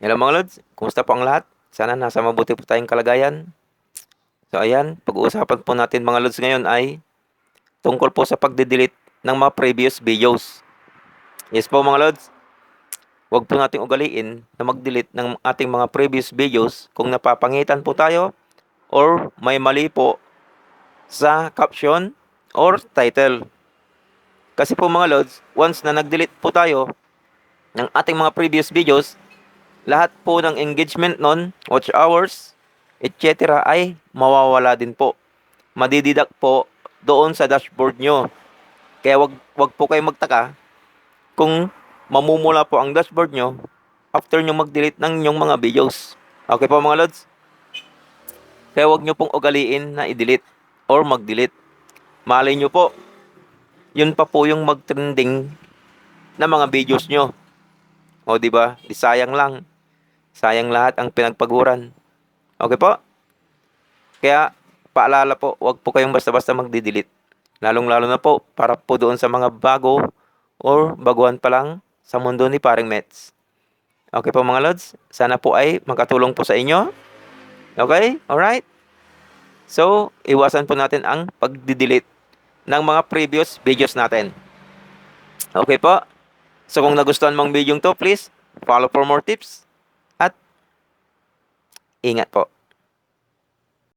Hello mga Lods, kumusta po ang lahat? Sana nasa mabuti po tayong kalagayan. So ayan, pag-uusapan po natin mga Lods ngayon ay tungkol po sa pagde-delete ng mga previous videos. Yes po mga Lods, huwag po nating ugaliin na mag-delete ng ating mga previous videos kung napapangitan po tayo or may mali po sa caption or title. Kasi po mga Lods, once na nag-delete po tayo ng ating mga previous videos, lahat po ng engagement nun, watch hours, etc. ay mawawala din po. Madididak po doon sa dashboard nyo. Kaya wag po kayo magtaka kung mamumula po ang dashboard nyo after nyo mag-delete ng inyong mga videos. Okay po mga lods? Kaya wag nyo pong ugaliin na i-delete or mag-delete. Malay nyo po, yun pa po yung mag-trending na mga videos nyo. O di ba? Di sayang lang. Sayang lahat ang pinagpaguran. Okay po? Kaya paalala po, wag po kayong basta-basta magdi-delete. Lalong-lalo na po para po doon sa mga bago or baguhan pa lang sa mundo ni Paring Mets. Okay po mga lods, sana po ay makatulong po sa inyo. Okay? Alright? So, iwasan po natin ang pagdi-delete ng mga previous videos natin. Okay po? So kung nagustuhan mong video to, please follow for more tips at ingat po.